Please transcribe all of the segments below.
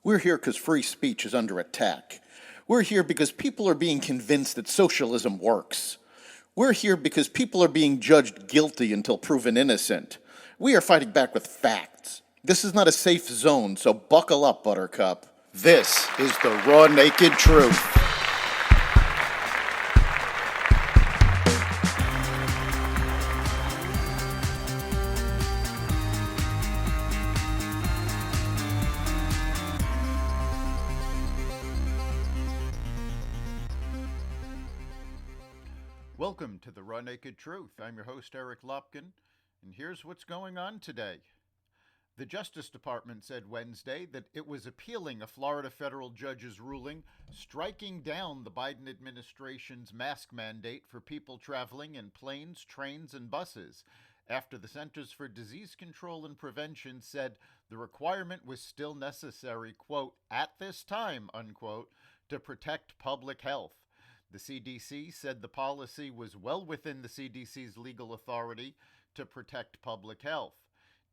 We're here because free speech is under attack. We're here because people are being convinced that socialism works. We're here because people are being judged guilty until proven innocent. We are fighting back with facts. This is not a safe zone, so buckle up, Buttercup. This is the raw, naked truth. Welcome to the Raw Naked Truth. I'm your host, Eric Lopkin, and here's what's going on today. The Justice Department said Wednesday that it was appealing a Florida federal judge's ruling striking down the Biden administration's mask mandate for people traveling in planes, trains, and buses after the Centers for Disease Control and Prevention said the requirement was still necessary, quote, at this time, unquote, to protect public health. The CDC said the policy was well within the CDC's legal authority to protect public health.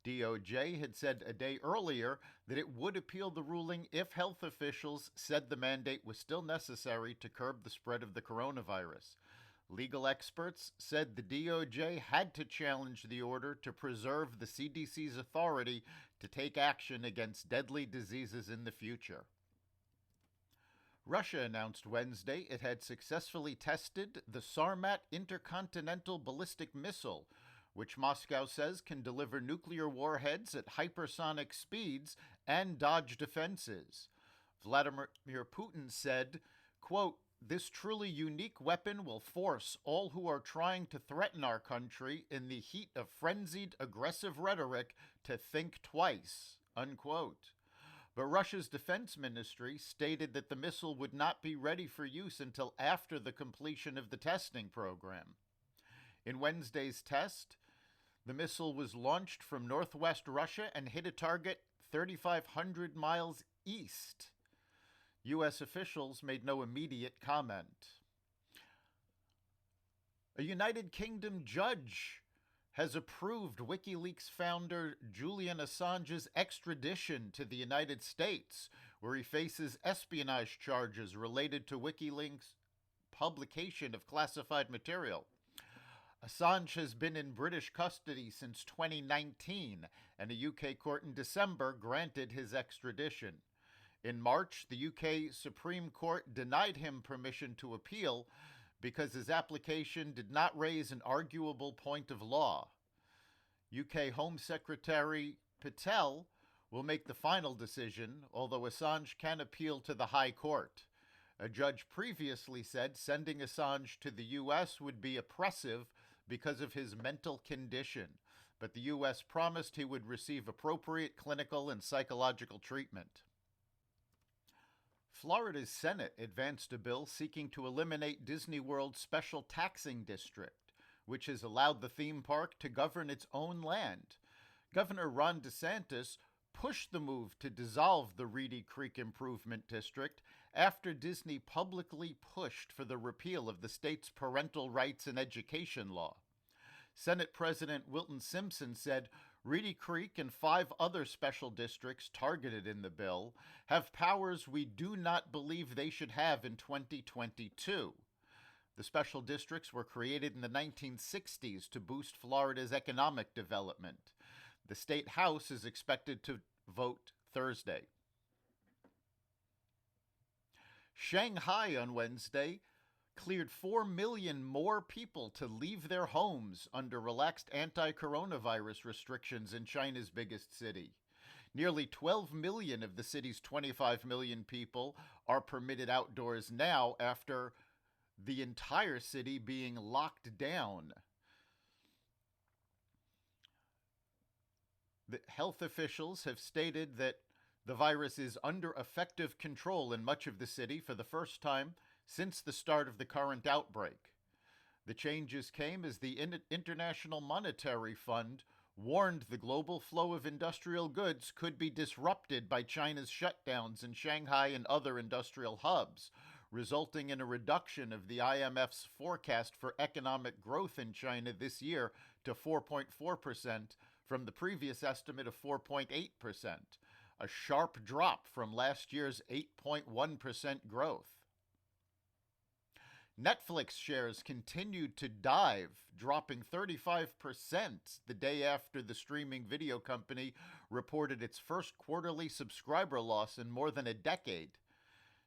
DOJ had said a day earlier that it would appeal the ruling if health officials said the mandate was still necessary to curb the spread of the coronavirus. Legal experts said the DOJ had to challenge the order to preserve the CDC's authority to take action against deadly diseases in the future. Russia announced Wednesday it had successfully tested the Sarmat intercontinental ballistic missile, which Moscow says can deliver nuclear warheads at hypersonic speeds and dodge defenses. Vladimir Putin said, quote, this truly unique weapon will force all who are trying to threaten our country in the heat of frenzied, aggressive rhetoric to think twice, unquote. But Russia's defense ministry stated that the missile would not be ready for use until after the completion of the testing program. In Wednesday's test, the missile was launched from northwest Russia and hit a target 3,500 miles east. U.S. officials made no immediate comment. A United Kingdom judge has approved WikiLeaks founder Julian Assange's extradition to the United States, where he faces espionage charges related to WikiLeaks' publication of classified material. Assange has been in British custody since 2019, and a UK court in December granted his extradition. In March, the UK Supreme Court denied him permission to appeal because his application did not raise an arguable point of law. UK Home Secretary Patel will make the final decision, although Assange can appeal to the High Court. A judge previously said sending Assange to the U.S. would be oppressive because of his mental condition, but the U.S. promised he would receive appropriate clinical and psychological treatment. Florida's Senate advanced a bill seeking to eliminate Disney World's special taxing district, which has allowed the theme park to govern its own land. Governor Ron DeSantis pushed the move to dissolve the Reedy Creek Improvement District after Disney publicly pushed for the repeal of the state's parental rights and education law. Senate President Wilton Simpson said Reedy Creek and 5 other special districts targeted in the bill have powers we do not believe they should have in 2022. The special districts were created in the 1960s to boost Florida's economic development. The state house is expected to vote Thursday. Shanghai on Wednesday cleared 4 million more people to leave their homes under relaxed anti-coronavirus restrictions in China's biggest city. Nearly 12 million of the city's 25 million people are permitted outdoors now after the entire city being locked down. The health officials have stated that the virus is under effective control in much of the city for the first time since the start of the current outbreak. The changes came as the International Monetary Fund warned the global flow of industrial goods could be disrupted by China's shutdowns in Shanghai and other industrial hubs, resulting in a reduction of the IMF's forecast for economic growth in China this year to 4.4% from the previous estimate of 4.8%. a sharp drop from last year's 8.1% growth. Netflix shares continued to dive, dropping 35% the day after the streaming video company reported its first quarterly subscriber loss in more than a decade.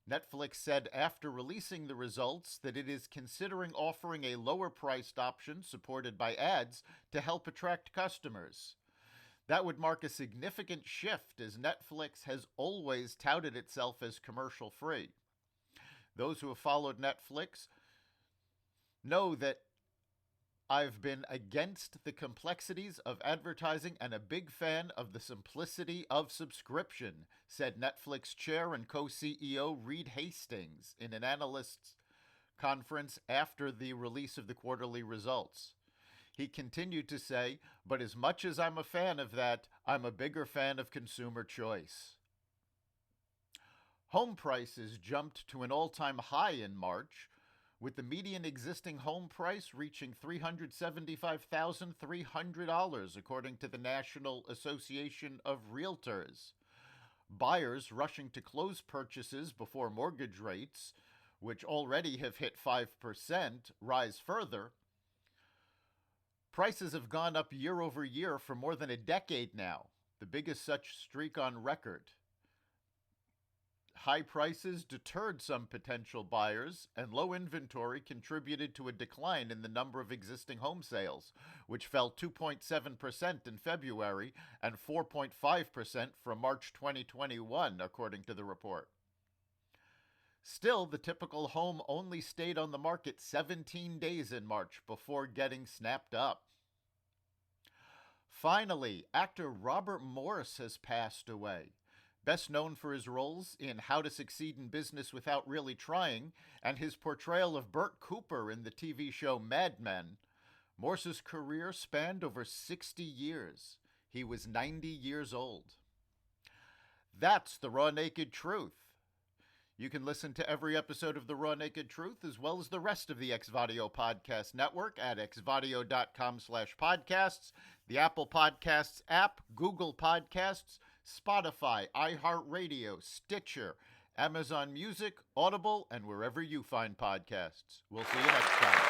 Netflix said after releasing the results that it is considering offering a lower-priced option supported by ads to help attract customers. That would mark a significant shift, as Netflix has always touted itself as commercial-free. Those who have followed Netflix know that I've been against the complexities of advertising and a big fan of the simplicity of subscription, said Netflix chair and co-CEO Reed Hastings in an analysts conference after the release of the quarterly results. He continued to say, but as much as I'm a fan of that, I'm a bigger fan of consumer choice. Home prices jumped to an all-time high in March, with the median existing home price reaching $375,300, according to the National Association of Realtors. Buyers rushing to close purchases before mortgage rates, which already have hit 5%, rise further. Prices have gone up year over year for more than a decade now, the biggest such streak on record. High prices deterred some potential buyers, and low inventory contributed to a decline in the number of existing home sales, which fell 2.7% in February and 4.5% from March 2021, according to the report. Still, the typical home only stayed on the market 17 days in March before getting snapped up. Finally, actor Robert Morse has passed away. Best known for his roles in How to Succeed in Business Without Really Trying and his portrayal of Bert Cooper in the TV show Mad Men, Morse's career spanned over 60 years. He was 90 years old. That's the Raw Naked Truth. You can listen to every episode of the Raw Naked Truth as well as the rest of the Xvadio Podcast Network at xvadio.com/podcasts, the Apple Podcasts app, Google Podcasts, Spotify, iHeartRadio, Stitcher, Amazon Music, Audible, and wherever you find podcasts. We'll see you next time.